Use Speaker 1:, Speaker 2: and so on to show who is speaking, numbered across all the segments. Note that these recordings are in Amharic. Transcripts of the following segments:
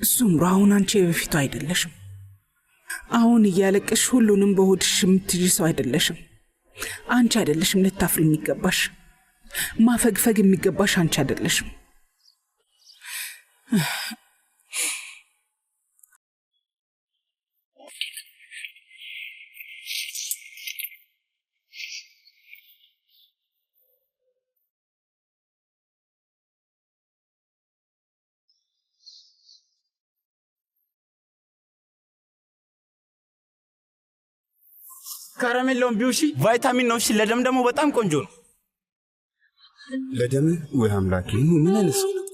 Speaker 1: ሱምሩ አሁን አንቺ በፊቱ አይደለሽም። አሁን እያለቀሽ ሁሉንም በሆድሽ የምትይዥ ሰው አይደለሽም። አንቺ አይደለሽም ልታፍሪ የሚገባሽ። ማፈግፈግ የሚገባሽ አንቺ አይደለሽም።
Speaker 2: ካራሜላውን ቢውሺ ቫይታሚን ነው። እሺ ለደም ደግሞ በጣም ቆንጆ ነው።
Speaker 3: ለደም ወይ አምላኬ ምን አይነት ሰው ነው?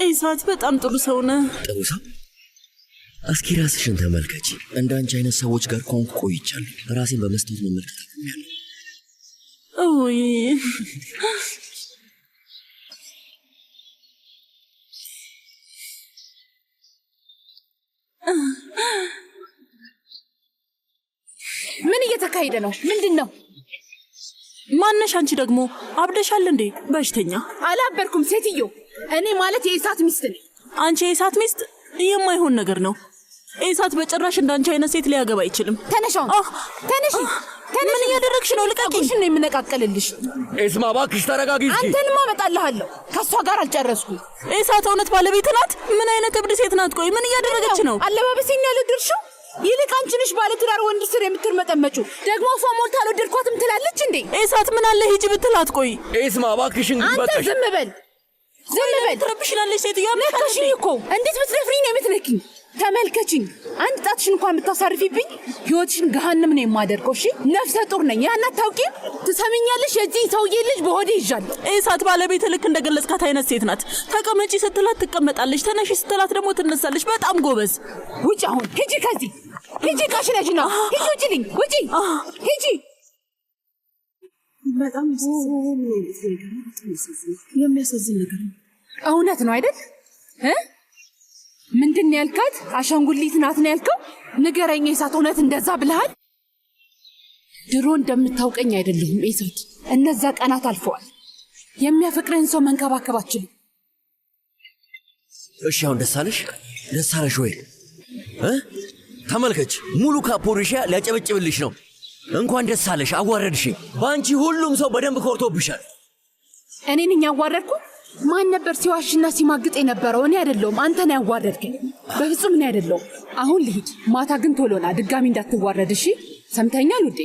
Speaker 4: ኢሳት በጣም ጥሩ ሰው ነህ።
Speaker 5: ጥሩ ሰው? እስኪ ራስሽን ተመልከቺ። እንዳንቺ አይነት ሰዎች ጋር ኮንኩ ቆይቻለሁ። ራሴን በመስታወት መመልከት አቁሜያለሁ።
Speaker 4: ኦይ
Speaker 6: ምን እየተካሄደ ነው? ምንድነው?
Speaker 4: ማነሽ አንቺ ደግሞ? አብደሻል እንዴ? በሽተኛ።
Speaker 6: አላበርኩም ሴትዮ። እኔ ማለት የኢሳት ሚስት ነኝ።
Speaker 4: አንቺ የኢሳት ሚስት? የማይሆን ነገር ነው። ኢሳት በጭራሽ እንዳንቺ አይነት ሴት ሊያገባ አይችልም።
Speaker 6: ተነሻው። ተነሺ።
Speaker 4: ምን እያደረግሽ ነው? ልቀቂኝ።
Speaker 6: እሺ ነው የምነቃቀልልሽ።
Speaker 5: ኤስማ እባክሽ ተረጋጊ።
Speaker 6: አንተንማ እመጣልሃለሁ። ከሷ ጋር አልጨረስኩም።
Speaker 4: ኢሳት እውነት ባለቤት ናት? ምን አይነት እብድ ሴት ናት? ቆይ ምን እያደረገች ነው?
Speaker 6: አለባበሴን ያልወደድሽው? ይልቅ አንቺ ነሽ ባለትዳር ወንድ ስር የምትርመጠመጪው። ደግሞ አፏ ሞልታ አልወደድኳትም ትላለች እንዴ?
Speaker 4: ኢሳት ምን አለ ሂጂ ብትላት? ቆይ
Speaker 5: ኤስማ እባክሽ እንግዲህ
Speaker 6: አንተ ዝም በል። ዝም በል።
Speaker 4: ትረብሽናለሽ ሴትዮዋ።
Speaker 6: ነካሽኝ እኮ። እንዴት ብትደፍሪኝ ነው የምትነኪኝ? ተመልከችኝ። አንድ ጣትሽን እንኳን ብታሳርፊብኝ ህይወትሽን ገሃነም ነው የማደርገው። እሺ ነፍሰ ጡር ነኝ። ያን አታውቂም? ትሰሚኛለሽ? የዚህ ሰውዬ ልጅ በሆዴ ይዣለሁ።
Speaker 4: ኢሳት ባለቤት ልክ እንደገለጽካት አይነት ሴት ናት። ተቀመጪ ስትላት ትቀመጣለች፣ ተነሺ ስትላት ደግሞ ትነሳለች። በጣም ጎበዝ።
Speaker 6: ውጭ! አሁን ሂጂ ከዚህ ሂጂ። ካሽነጅና ሂጂ። ውጭልኝ! ውጪ! ሂጂ!
Speaker 1: በጣም የሚያሳዝን ነገር ነው።
Speaker 6: እውነት ነው አይደል? ምንድን ነው ያልካት? አሻንጉሊት ናት ነው ያልከው? ንገረኝ ኢሳት፣ እውነት እንደዛ ብለሃል? ድሮ እንደምታውቀኝ አይደለሁም ኢሳት። እነዛ ቀናት አልፈዋል። የሚያፈቅረን ሰው መንከባከብ አልችልም።
Speaker 5: እሺ አሁን ደስ አለሽ? ደስ አለሽ ወይ? ተመልከች፣ ሙሉ ካፖሪሻ ሊያጨበጭብልሽ ነው። እንኳን ደስ አለሽ። አዋረድሽ። በአንቺ ሁሉም ሰው በደንብ ኮርቶብሻል።
Speaker 6: እኔ ነኝ ያዋረድኩ? ማን ነበር ሲዋሽና ሲማግጥ የነበረው? እኔ አይደለሁም። አንተ ነህ ያዋረድከኝ። በፍጹም እኔ አይደለሁም። አሁን ልሂድ። ማታ ግን ቶሎና ድጋሚ እንዳትዋረድ እሺ? ሰምተኛል ውዴ?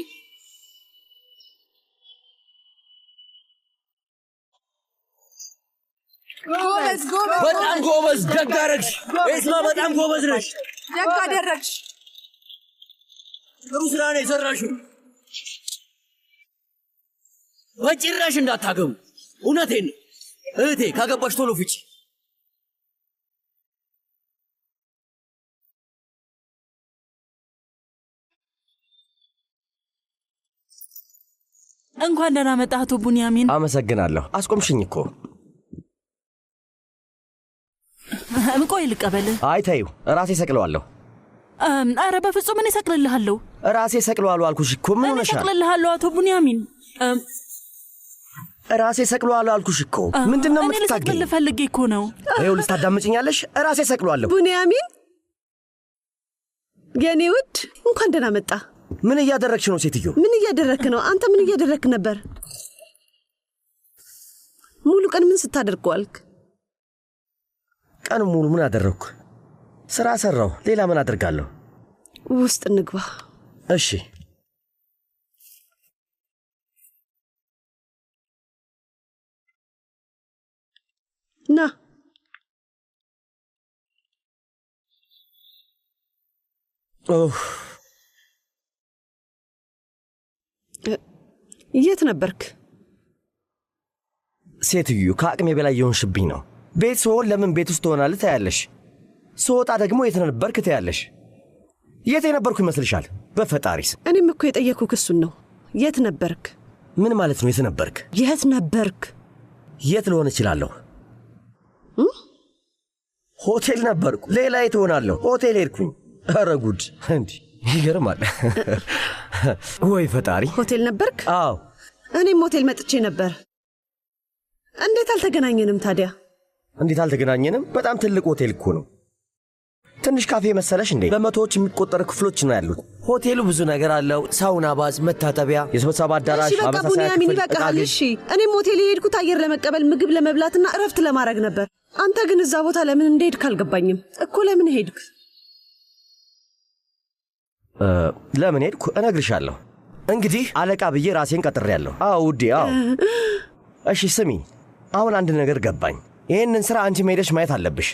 Speaker 5: ጎበዝ ጎበዝ፣ በጣም ጎበዝ። ደግ አደረግሽ ኤስማ፣ በጣም ጎበዝ ነሽ።
Speaker 6: ደግ አደረግሽ።
Speaker 5: ጥሩ ስራ ነው የሰራሽው። በጭራሽ እንዳታገቡ። እውነቴን ነው እህቴ። ካገባሽ ቶሎ ፍቺ።
Speaker 4: እንኳን ደህና መጣህ አቶ ቡንያሚን።
Speaker 5: አመሰግናለሁ። አስቆምሽኝ እኮ።
Speaker 4: ቆይ ልቀበልህ።
Speaker 5: አይ ተይው፣ ራሴ ሰቅለዋለሁ።
Speaker 4: አረ በፍጹም እኔ ሰቅልልሃለሁ።
Speaker 5: ራሴ ሰቅለዋለሁ አልኩሽ እኮ። ምን ሆነሻል?
Speaker 4: እኔ ሰቅልልሃለሁ አቶ ቡንያሚን።
Speaker 5: ራሴ ሰቅለዋለሁ አልኩሽ እኮ። ምንድነው የምትታገኝ?
Speaker 4: እኔ ፈልጌ እኮ ነው።
Speaker 5: ይኸው ልታዳምጪኛለሽ? ራሴ ሰቅለዋለሁ።
Speaker 7: ቡንያሚን የኔ ውድ እንኳን ደህና መጣ።
Speaker 5: ምን እያደረግሽ ነው ሴትዮ?
Speaker 7: ምን እያደረክ ነው? አንተ ምን እያደረክ ነበር? ሙሉ ቀን ምን ስታደርግ ዋልክ?
Speaker 5: ቀን ሙሉ ምን አደረግኩ? ስራ ሰራው። ሌላ ምን አደርጋለሁ?
Speaker 7: ውስጥ እንግባ።
Speaker 5: እሺ።
Speaker 7: ና የት ነበርክ?
Speaker 5: ሴትዮ ከአቅሜ በላይ የሆንሽብኝ ነው። ቤት ስሆን ለምን ቤት ውስጥ ትሆናለህ ታያለሽ። ስወጣ ደግሞ የት ነበርክ ታያለሽ። የት የነበርኩ ይመስልሻል? በፈጣሪስ።
Speaker 7: እኔም እኮ የጠየኩህ እሱን ነው። የት ነበርክ?
Speaker 5: ምን ማለት ነው የት ነበርክ?
Speaker 7: የት ነበርክ?
Speaker 5: የት ልሆን እችላለሁ? ሆቴል ነበርኩ። ሌላ የት ሆናለሁ? ሆቴል ሄድኩኝ። ኧረ ጉድ! እንዲህ ይገርማል። ወይ ፈጣሪ!
Speaker 7: ሆቴል ነበርክ?
Speaker 5: አዎ፣
Speaker 7: እኔም ሆቴል መጥቼ ነበር። እንዴት አልተገናኘንም ታዲያ?
Speaker 5: እንዴት አልተገናኘንም? በጣም ትልቅ ሆቴል እኮ ነው። ትንሽ ካፌ መሰለሽ እንዴ? በመቶዎች የሚቆጠሩ ክፍሎች ነው ያሉት። ሆቴሉ ብዙ ነገር አለው። ሳውና፣ ባዝ፣ መታጠቢያ፣ የስብሰባ አዳራሽ፣
Speaker 7: እሺ በቃ ቡንያሚን ይበቃሃል። እሺ እኔም ሆቴል የሄድኩት አየር ለመቀበል ምግብ ለመብላትና እረፍት ለማድረግ ነበር። አንተ ግን እዛ ቦታ ለምን እንደሄድክ አልገባኝም እኮ። ለምን ሄድክ?
Speaker 5: ለምን ሄድኩ እነግርሻለሁ። እንግዲህ አለቃ ብዬ ራሴን ቀጥሬያለሁ። አዎ ውዴ፣ አዎ። እሺ ስሚ፣ አሁን አንድ ነገር ገባኝ። ይህንን ሥራ አንቺ ሄደሽ ማየት አለብሽ።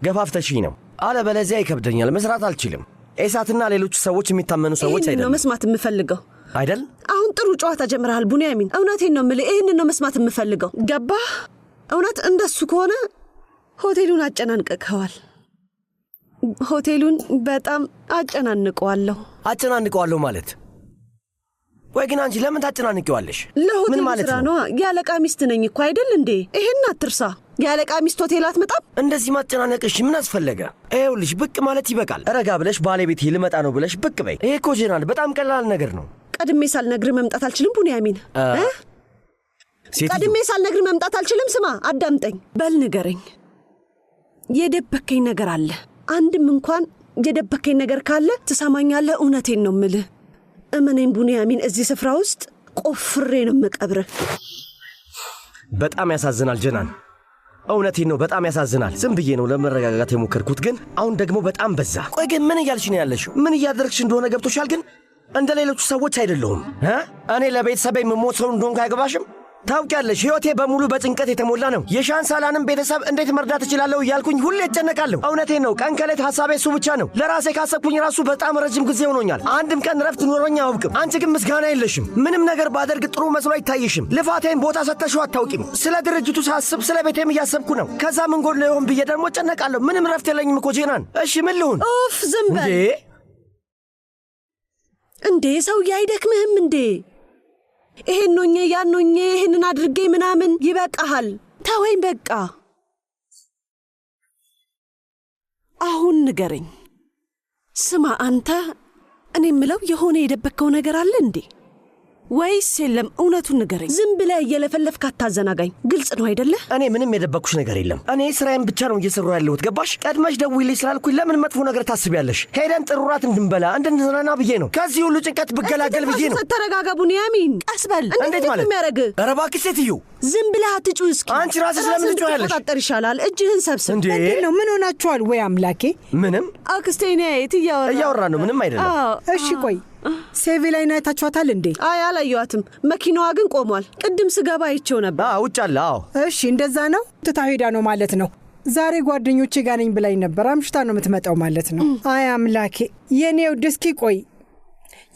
Speaker 5: ገፋፍተሽኝ ነው፣ አለበለዚያ ይከብደኛል፣ መስራት አልችልም። ኤሳትና ሌሎች ሰዎች የሚታመኑ ሰዎች አይደለም።
Speaker 7: ነው መስማት የምፈልገው
Speaker 5: አይደል?
Speaker 7: አሁን ጥሩ ጨዋታ ጀምረሃል ቡንያሚን። እውነቴን ነው የምልህ፣ ይህንን ነው መስማት የምፈልገው። ገባህ? እውነት እንደሱ ከሆነ ሆቴሉን አጨናንቀኸዋል። ሆቴሉን በጣም አጨናንቀዋለሁ።
Speaker 5: አጨናንቀዋለሁ ማለት? ወይ ግን አንቺ ለምን ታጨናንቀዋለሽ?
Speaker 7: ለሆቴል ስራ ነው። ያለቃ ሚስት ነኝ እኮ አይደል እንዴ? ይሄን አትርሳ። ያለቃ ሚስት ሆቴል አትመጣም?
Speaker 5: እንደዚህ ማጨናነቅሽ ምን አስፈለገ? ይኸውልሽ ብቅ ማለት ይበቃል። ረጋ ብለሽ ባለቤቴ ልመጣ ነው ብለሽ ብቅ በይ። ይሄ እኮ ጀናል፣ በጣም ቀላል ነገር ነው።
Speaker 7: ቀድሜ ሳልነግር መምጣት አልችልም ቡንያሚን። ቀድሜ ሳልነግር መምጣት አልችልም። ስማ አዳምጠኝ። በል ንገረኝ። የደበከኝ ነገር አለ? አንድም እንኳን የደበከኝ ነገር ካለ ትሰማኛለህ? እውነቴን ነው ምልህ። እመኔን ቡንያሚን፣ እዚህ ስፍራ ውስጥ ቆፍሬ ነው መቀብርህ።
Speaker 5: በጣም ያሳዝናል ጀናን፣ እውነቴን ነው፣ በጣም ያሳዝናል። ዝም ብዬ ነው ለመረጋጋት የሞከርኩት፣ ግን አሁን ደግሞ በጣም በዛ። ቆይ ግን ምን እያልሽ ነው ያለሽው? ምን እያደረግሽ እንደሆነ ገብቶሻል? ግን እንደ ሌሎቹ ሰዎች አይደለሁም። እኔ ለቤተሰቤ የምሞት ሰው እንደሆንኩ አይገባሽም? ታውቂያለሽ፣ ሕይወቴ በሙሉ በጭንቀት የተሞላ ነው። የሻንሳላንም ቤተሰብ እንዴት መርዳት እችላለሁ እያልኩኝ ሁሌ እጨነቃለሁ። እውነቴን ነው፣ ቀን ከሌት ሐሳቤ እሱ ብቻ ነው። ለራሴ ካሰብኩኝ ራሱ በጣም ረጅም ጊዜ ሆኖኛል። አንድም ቀን ረፍት ኖሮኝ አያውቅም። አንቺ ግን ምስጋና የለሽም። ምንም ነገር ባደርግ ጥሩ መስሎ አይታይሽም። ልፋቴን ቦታ ሰጥተሽው አታውቂም። ስለ ድርጅቱ ሳስብ ስለ ቤቴም እያሰብኩ ነው። ከዛ ምን ጎድሎ ይሆን ብዬ ደግሞ እጨነቃለሁ። ምንም ረፍት የለኝም እኮ ጄናን። እሺ ምን ልሁን?
Speaker 7: ኡፍ ዝም በል እንዴ! ሰውዬ አይደክምህም እንዴ? ይሄን ኖኜ ያን ኖኜ ይሄንን አድርጌ ምናምን ይበቃሃል። ተወኝ በቃ። አሁን ንገረኝ። ስማ አንተ፣ እኔ ምለው የሆነ የደበከው ነገር አለ እንዴ? ወይስ የለም? እውነቱን ንገረኝ። ዝም ብለህ እየለፈለፍክ አታዘናጋኝ። ግልጽ ነው አይደለ?
Speaker 5: እኔ ምንም የደበኩሽ ነገር የለም። እኔ ስራዬን ብቻ ነው እየሰራሁ ያለሁት። ገባሽ? ቀድመሽ ደውዪልኝ ስላልኩኝ ለምን መጥፎ ነገር ታስቢያለሽ? ሄደን ጥሩ ራት እንድንበላ እንድንዝናና ብዬ ነው። ከዚህ ሁሉ ጭንቀት ብገላገል ብዬ ነው።
Speaker 7: ተረጋጋ ቡንያሚን፣ ቀስ በል።
Speaker 5: እንዴት ማለት
Speaker 7: የሚያደርግ?
Speaker 5: ኧረ እባክሽ ሴትዮ፣
Speaker 7: ዝም ብለህ አትጩህ። እስኪ
Speaker 5: አንቺ ራስሽ ለምን ትጮያለሽ?
Speaker 7: ተቆጣጠር ይሻላል። እጅህን ሰብስብ።
Speaker 1: እንዴ ነው? ምን ሆናችኋል? ወይ አምላኬ!
Speaker 5: ምንም
Speaker 7: አክስቴ ነይ
Speaker 5: እያወራ ነው። ምንም አይደለም።
Speaker 1: እሺ ቆይ ሴቪ ላይ አይታችኋታል እንዴ?
Speaker 7: አይ አላየኋትም። መኪናዋ ግን ቆሟል። ቅድም ስገባ አይቼው ነበር።
Speaker 5: ውጭ አለ። አዎ
Speaker 1: እሺ እንደዛ ነው። ትታ ሄዳ ነው ማለት ነው። ዛሬ ጓደኞቼ ጋር ነኝ ብላኝ ነበር። አምሽታ ነው የምትመጣው ማለት ነው። አይ አምላኬ የኔ ውድ፣ እስኪ ቆይ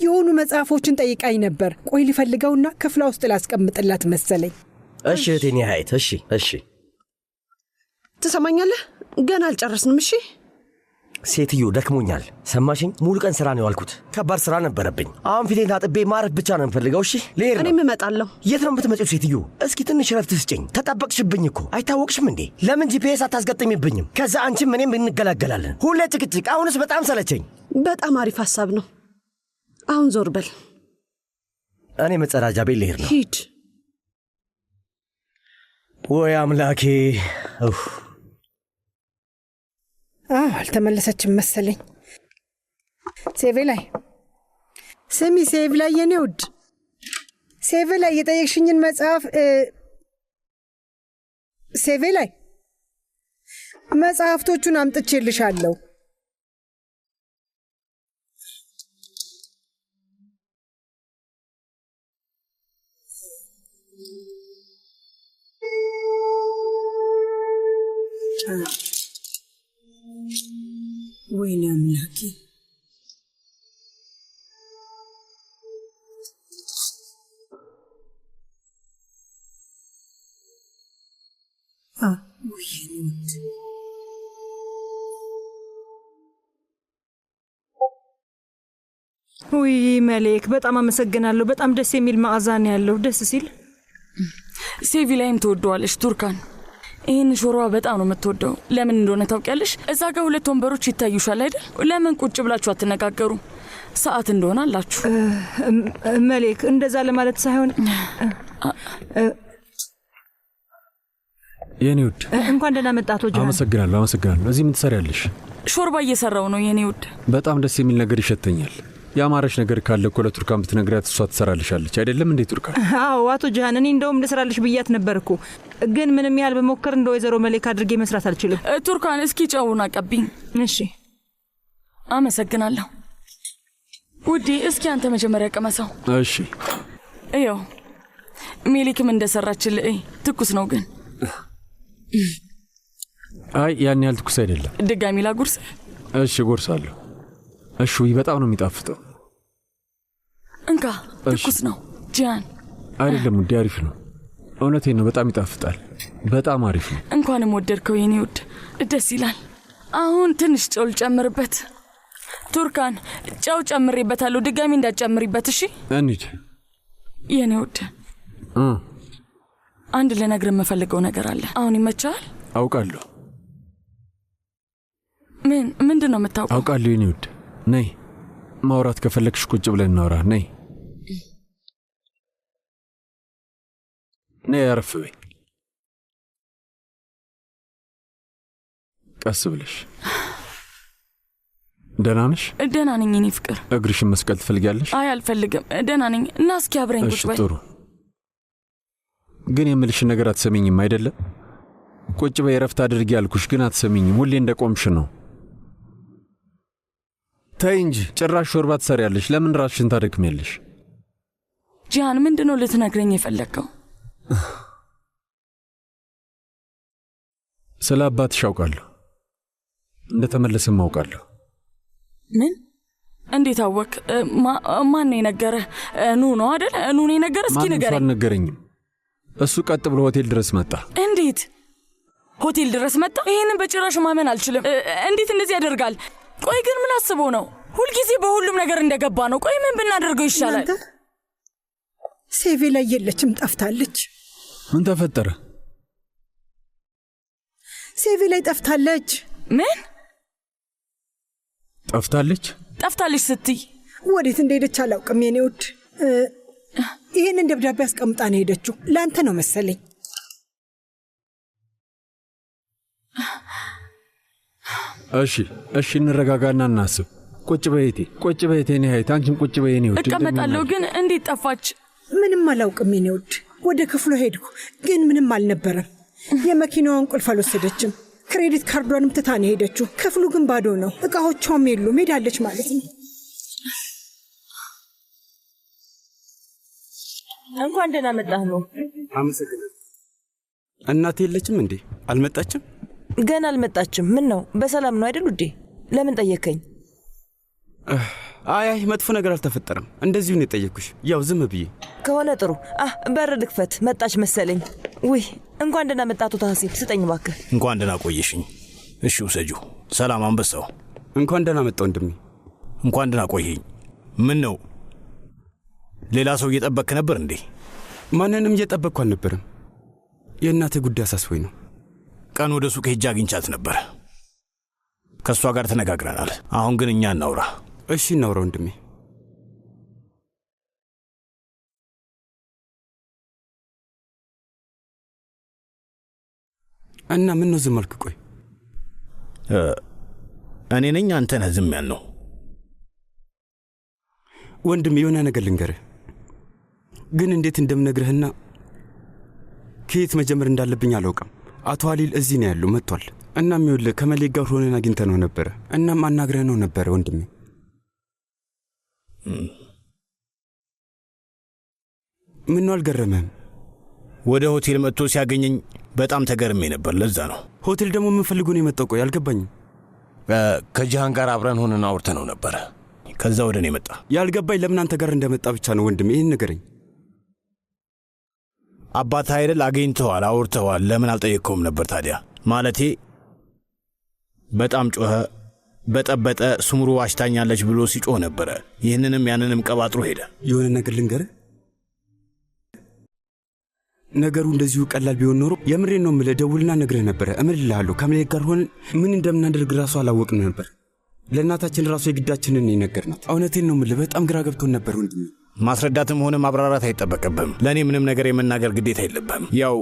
Speaker 1: የሆኑ መጽሐፎችን ጠይቃኝ ነበር። ቆይ ሊፈልገውና ክፍላ ውስጥ ላስቀምጥላት መሰለኝ።
Speaker 5: እሺ እቴኔ ሀይት፣ እሺ
Speaker 7: ትሰማኛለህ? ገና አልጨረስንም። እሺ
Speaker 5: ሴትዮ ደክሞኛል። ሰማሽኝ? ሙሉ ቀን ስራ ነው ያልኩት። ከባድ ስራ ነበረብኝ። አሁን ፊቴን ታጥቤ ማረፍ ብቻ ነው የምፈልገው። እሺ ልሄድ ነው።
Speaker 7: እኔም እመጣለሁ።
Speaker 5: የት ነው የምትመጪው ሴትዮ? እስኪ ትንሽ ረፍት ስጭኝ። ተጠበቅሽብኝ እኮ አይታወቅሽም እንዴ? ለምን ጂፒኤስ አታስገጥሚብኝም? ከዛ አንቺም እኔም እንገላገላለን። ሁሌ ጭቅጭቅ። አሁንስ በጣም ሰለቸኝ።
Speaker 7: በጣም አሪፍ ሐሳብ ነው። አሁን ዞር በል።
Speaker 5: እኔ መጸዳጃ ቤት ልሄድ ነው።
Speaker 7: ሂድ።
Speaker 5: ወይ አምላኬ።
Speaker 8: አልተመለሰችም መሰለኝ። ሴቬ ላይ ስሚ፣ ሴቭ ላይ የኔ ውድ፣ ሴቭ ላይ የጠየቅሽኝን መጽሐፍ ሴቬ ላይ መጽሐፍቶቹን አምጥቼልሻለሁ። ወይኔ አምላኬ። ውይ መሌክ፣ በጣም አመሰግናለሁ። በጣም ደስ የሚል መዓዛን ያለው ደስ ሲል።
Speaker 4: ሴቪ ላይም ትወደዋለች ቱርካን። ይህን ሾርባ በጣም ነው የምትወደው። ለምን እንደሆነ ታውቂያለሽ? እዛ ጋር 2 ወንበሮች ይታዩሻል አይደል? ለምን ቁጭ ብላችሁ አትነጋገሩ? ሰዓት እንደሆነ አላችሁ።
Speaker 8: መሌክ፣ እንደዛ ለማለት ሳይሆን
Speaker 3: የኔ ውድ
Speaker 8: እንኳን ደህና መጣቶ ጆሃን።
Speaker 3: አመሰግናለሁ። እዚህ ምን ትሰሪያለሽ?
Speaker 4: ሾርባ እየሰራው ነው የኔ ውድ።
Speaker 3: በጣም ደስ የሚል ነገር ይሸተኛል። ያማረሽ ነገር ካለ እኮ ለቱርካን ብትነግሪያት እሷ ትሰራልሻለች አይደለም እንዴ ቱርካን?
Speaker 8: አዎ አቶ ጆሃን፣ እኔ እንደውም ልስራልሽ ብያት ነበር እኮ፣ ግን ምንም ያህል በሞከር እንደ ወይዘሮ መሌክ አድርጌ መስራት አልችልም።
Speaker 4: ቱርካን፣ እስኪ ጨውን አቀብኝ።
Speaker 8: እሺ
Speaker 4: አመሰግናለሁ ውዴ። እስኪ አንተ መጀመሪያ ቀመሰው።
Speaker 3: እሺ
Speaker 4: እየው ሜሊክም እንደሰራችልህ ትኩስ ነው ግን።
Speaker 3: አይ ያን ያህል ትኩስ አይደለም።
Speaker 4: ድጋሚ ላጉርስ?
Speaker 3: እሺ ጎርሳለሁ። እሺ በጣም ነው የሚጣፍጠው።
Speaker 4: እንካ ትኩስ ነው ጂያን።
Speaker 3: አይደለም ውዴ፣ አሪፍ ነው። እውነቴን ነው፣ በጣም ይጣፍጣል። በጣም አሪፍ ነው።
Speaker 4: እንኳንም ወደድከው የኔ ውድ፣ ደስ ይላል። አሁን ትንሽ ጨው ልጨምርበት። ቱርካን፣ ጨው ጨምሬበታለሁ፣ ድጋሚ እንዳትጨምሪበት እሺ?
Speaker 3: እንሂድ
Speaker 4: የኔ ውድ። አንድ ልነግርህ የምፈልገው ነገር አለ። አሁን ይመቻል?
Speaker 3: አውቃለሁ።
Speaker 4: ምንድን ነው የምታውቀው?
Speaker 3: አውቃለሁ የኔ ውድ። ነይ ማውራት ከፈለግሽ ቁጭ ብለን እናውራ። ነይ አረፍ በይ። ቀስ ብለሽ። ደህና ነሽ?
Speaker 4: ደህና ነኝ የኔ ፍቅር።
Speaker 3: እግርሽን መስቀል ትፈልጊያለሽ?
Speaker 4: አይ አልፈልግም፣ ደህና ነኝ። እና እስኪ አብረኝ ቁጭ በይ።
Speaker 3: ጥሩ። ግን የምልሽን ነገር አትሰሚኝም አይደለም? ቁጭ በይ ረፍት አድርጊ ያልኩሽ ግን አትሰሚኝም። ሁሌ እንደቆምሽ ነው። ተይ እንጂ ጭራሽ ሾርባ ትሰሪያለሽ። ለምን ራስሽን ታደክሚያለሽ?
Speaker 4: ጂያን፣ ምንድነው ልትነግረኝ የፈለግከው?
Speaker 3: ስለ አባትሽ አውቃለሁ፣ እንደተመለሰም አውቃለሁ።
Speaker 4: ምን? እንዴት አወቅ? ማን ነው የነገረህ? ኑ ነው አይደል? ኑ ነው የነገረህ? እስኪ ንገረኝ።
Speaker 3: ማንም አልነገረኝም። እሱ ቀጥ ብሎ ሆቴል ድረስ መጣ።
Speaker 4: እንዴት ሆቴል ድረስ መጣ? ይሄንን በጭራሽ ማመን አልችልም። እንዴት እንደዚህ ያደርጋል? ቆይ ግን ምን አስበው ነው? ሁልጊዜ በሁሉም ነገር እንደገባ ነው። ቆይ ምን ብናደርገው ይሻላል?
Speaker 8: ሴቪ ላይ የለችም፣ ጠፍታለች።
Speaker 3: ምን ተፈጠረ?
Speaker 8: ሴቪ ላይ ጠፍታለች።
Speaker 4: ምን
Speaker 3: ጠፍታለች?
Speaker 4: ጠፍታለች ስትይ
Speaker 8: ወዴት እንደሄደች አላውቅም የኔ ውድ። ይህንን ደብዳቤ አስቀምጣ ነው ሄደችው። ለአንተ ነው መሰለኝ።
Speaker 3: እሺ እንረጋጋና እናስብ። ቁጭ በይቴ፣ ቁጭ በይቴ። እኔ ሀይት አንቺም ቁጭ በይ። እኔ ውድ
Speaker 4: እቀመጣለሁ። ግን እንዴት ጠፋች?
Speaker 8: ምንም አላውቅም የኔ ውድ። ወደ ክፍሉ ሄድኩ፣ ግን ምንም አልነበረም። የመኪናዋን ቁልፍ አልወሰደችም። ክሬዲት ካርዷንም ትታ ነው ሄደችው። ክፍሉ ግን ባዶ ነው። እቃዎቿም የሉም። ሄዳለች ማለት ነው።
Speaker 9: እንኳን ደህና መጣህ ነው።
Speaker 2: አመሰግናለሁ። እናቴ የለችም እንዴ? አልመጣችም?
Speaker 9: ገና አልመጣችም። ምን ነው በሰላም ነው አይደል ውዴ? ለምን ጠየከኝ?
Speaker 2: አይ መጥፎ ነገር አልተፈጠረም። እንደዚሁ ነው የጠየኩሽ፣ ያው ዝም ብዬ
Speaker 9: ከሆነ ጥሩ። በር ልክፈት። መጣች መሰለኝ። ውይ እንኳን ደህና መጣቱ ታሲል። ስጠኝ እባክህ።
Speaker 10: እንኳን ደህና ቆየሽኝ። እሺ ውሰጂው። ሰላም አንበሳው።
Speaker 2: እንኳን ደህና መጣ ወንድሜ።
Speaker 10: እንኳን ደህና ቆየኝ። ምን ነው ሌላ ሰው እየጠበክ ነበር እንዴ?
Speaker 2: ማንንም እየጠበቅኩ አልነበረም። የእናቴ ጉዳይ አሳስቦኝ ነው።
Speaker 10: ቀን ወደ ሱቅ ሄጄ አግኝቻት ነበር። ከእሷ ጋር ተነጋግረናል። አሁን ግን እኛ እናውራ።
Speaker 2: እሺ እናውራ ወንድሜ። እና ምን ነው ዝም አልክ? ቆይ
Speaker 10: እኔ ነኝ አንተ ነህ ዝም ያልነው?
Speaker 2: ወንድሜ የሆነ ነገር ልንገርህ፣ ግን እንዴት እንደምነግርህና ከየት መጀመር እንዳለብኝ አላውቅም። አቶ አሊል እዚህ ነው ያለው፣ መጥቷል። እናም ይኸውልህ ከመሌክ ጋር ሆነን አግኝተነው ነበረ። እናም አናግረነው ነበረ ወንድሜ። ምን ነው አልገረመህም?
Speaker 10: ወደ ሆቴል መጥቶ ሲያገኘኝ በጣም ተገርሜ ነበር። ለዛ ነው።
Speaker 2: ሆቴል ደግሞ ምን ፈልጎ ነው የመጣው? ቆይ አልገባኝም።
Speaker 10: ከጂሃን ጋር አብረን ሆነን አውርተነው ነበረ። ከዛ ወደ እኔ መጣ።
Speaker 2: ያልገባኝ ለምን አንተ ጋር እንደመጣ ብቻ ነው ወንድሜ። ይህን ንገረኝ።
Speaker 10: አባት አይደል? አገኝተዋል፣ አውርተዋል። ለምን አልጠየቅከውም ነበር ታዲያ? ማለቴ በጣም ጮኸ፣ በጠበጠ፣ ስሙሩ ዋሽታኛለች ብሎ ሲጮህ ነበረ። ይህንንም ያንንም ቀባጥሮ ሄደ።
Speaker 2: የሆነ ነገር ልንገርህ፣ ነገሩ እንደዚሁ ቀላል ቢሆን ኖሮ የምሬን ነው የምልህ፣ ደውልና ነግረህ ነበረ። እምልልሃለሁ ከመሌክ ጋር ሆነን ምን እንደምናደርግ ራሱ አላወቅን ነበር። ለእናታችን ራሱ የግዳችንን የነገርናት። እውነቴን ነው የምልህ፣ በጣም ግራ ገብቶን ነበር ወንድሜ።
Speaker 10: ማስረዳትም ሆነ ማብራራት አይጠበቅብህም። ለእኔ ምንም ነገር የመናገር ግዴታ የለብህም። ያው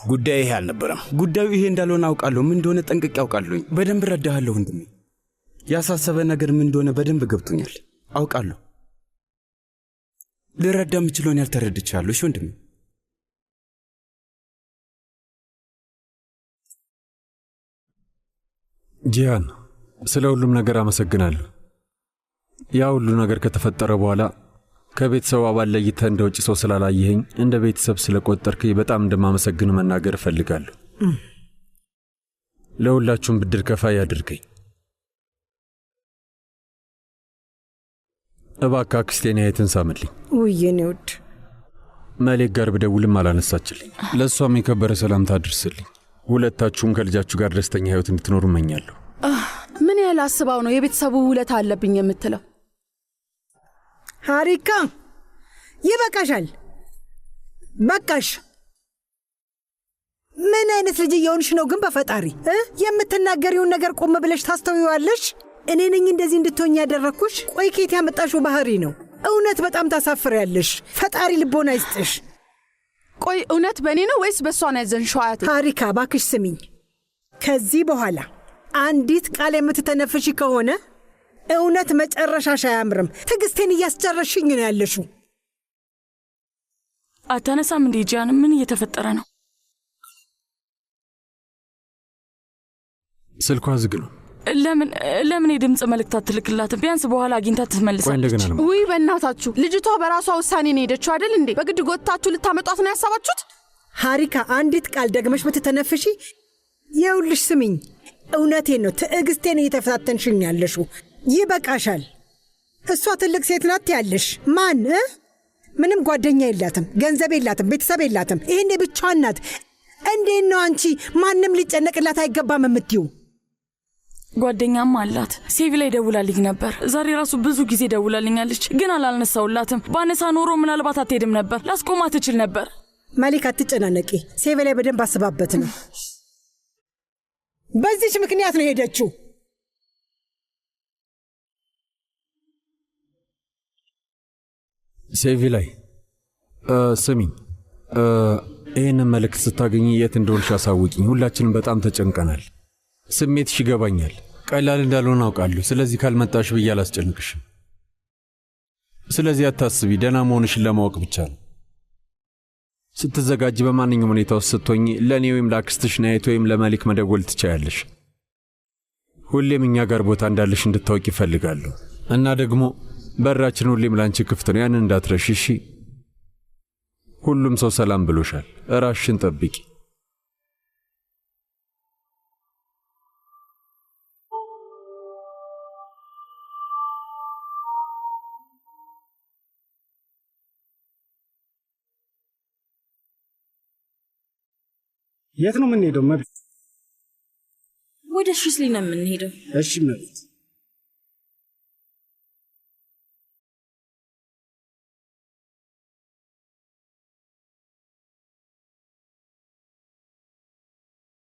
Speaker 10: ጉዳዩ ይሄ አልነበረም።
Speaker 2: ጉዳዩ ይሄ እንዳልሆነ አውቃለሁ። ምን እንደሆነ ጠንቅቄ አውቃለሁኝ። በደንብ ረዳሃለሁ ወንድሜ። ያሳሰበ ነገር ምን እንደሆነ በደንብ ገብቶኛል፣ አውቃለሁ። ልረዳ የምችለውን ያልተረድቻለሁ። እሺ ወንድሜ።
Speaker 3: ጂያን፣ ስለ ሁሉም ነገር አመሰግናለሁ። ያ ሁሉ ነገር ከተፈጠረ በኋላ ከቤተሰብ አባል ለይተህ እንደ ውጭ ሰው ስላላየኸኝ እንደ ቤተሰብ ስለቆጠርከኝ በጣም እንደማመሰግን መናገር እፈልጋለሁ። ለሁላችሁም ብድር ከፋይ ያድርገኝ። እባክህ አክስቴን ያየትን ሳምልኝ።
Speaker 8: ውዬኔ ውድ
Speaker 3: መሌክ ጋር ብደውልም አላነሳችልኝ። ለእሷም የከበረ ሰላምታ አድርስልኝ። ሁለታችሁም ከልጃችሁ ጋር ደስተኛ ህይወት እንድትኖሩ እመኛለሁ።
Speaker 6: ምን ያህል አስባው ነው የቤተሰቡ ውለታ አለብኝ የምትለው?
Speaker 8: ሀሪካ ይበቃሻል፣ በቃሽ። ምን አይነት ልጅ እየሆንሽ ነው ግን? በፈጣሪ የምትናገሪውን ነገር ቆም ብለሽ ታስተውይዋለሽ? እኔ ነኝ እንደዚህ እንድትሆኝ ያደረግኩሽ? ቆይ ከየት ያመጣሽው ባህሪ ነው? እውነት በጣም ታሳፍሪያለሽ። ፈጣሪ ልቦና ይስጥሽ።
Speaker 6: ቆይ እውነት በእኔ ነው ወይስ በእሷ ነው ያዘንሽው? አያቴ
Speaker 8: ሀሪካ ባክሽ ስሚኝ። ከዚህ በኋላ አንዲት ቃል የምትተነፍሽ ከሆነ እውነት መጨረሻሽ አያምርም። ትዕግስቴን እያስጨረሽኝ ነው ያለሽው።
Speaker 4: አታነሳም እንዴ ጂያን? ምን እየተፈጠረ ነው?
Speaker 3: ስልኳ ዝግ ነው።
Speaker 4: ለምን የድምፅ መልእክት አትልክላትም? ቢያንስ በኋላ አግኝታ ትመልሳለች።
Speaker 6: ውይ በእናታችሁ፣ ልጅቷ በራሷ ውሳኔ ነው ሄደችው አይደል እንዴ? በግድ ጎታችሁ ልታመጧት ነው ያሳባችሁት?
Speaker 8: ሀሪካ አንዲት ቃል ደግመሽ ብትተነፍሺ፣ ይኸውልሽ ስሚኝ፣ እውነቴን ነው ትዕግስቴን እየተፈታተንሽኝ ያለሽው። ይበቃሻል። እሷ ትልቅ ሴት ናት ያለሽ። ማን ምንም ጓደኛ የላትም፣ ገንዘብ የላትም፣ ቤተሰብ የላትም። ይሄኔ ብቻዋን ናት። እንዴት ነው አንቺ ማንም ሊጨነቅላት አይገባም የምትይው?
Speaker 4: ጓደኛም አላት። ሴቪ ላይ ደውላልኝ ነበር። ዛሬ ራሱ ብዙ ጊዜ ደውላልኛለች፣ ግን አላልነሳውላትም። ባነሳ ኖሮ ምናልባት አትሄድም ነበር፣ ላስቆማት ትችል ነበር።
Speaker 8: መሊክ አትጨናነቂ። ሴቪ ላይ በደንብ አስባበት ነው። በዚች ምክንያት ነው ሄደችው።
Speaker 3: ሴቪ ላይ ስሚኝ፣ ይህንን መልእክት ስታገኝ የት እንደሆንሽ አሳውቂኝ። ሁላችንም በጣም ተጨንቀናል። ስሜትሽ ይገባኛል። ቀላል እንዳልሆነ አውቃለሁ። ስለዚህ ካልመጣሽ ብዬ አላስጨንቅሽም። ስለዚህ አታስቢ፣ ደህና መሆንሽን ለማወቅ ብቻ ነው። ስትዘጋጅ በማንኛውም ሁኔታ ውስጥ ስትሆኝ ለእኔ ወይም ለአክስትሽ ናየት ወይም ለመሊክ መደወል ትቻያለሽ። ሁሌም እኛ ጋር ቦታ እንዳለሽ እንድታወቅ ይፈልጋለሁ። እና ደግሞ በራችን ሁሌም ላንቺ ክፍት ነው። ያንን እንዳትረሽ እሺ? ሁሉም ሰው ሰላም ብሎሻል። ራስሽን ጠብቂ።
Speaker 11: የት ነው የምንሄደው? መብት
Speaker 4: ወደ ሽስሊ ነው የምንሄደው።
Speaker 11: እሺ መቤት።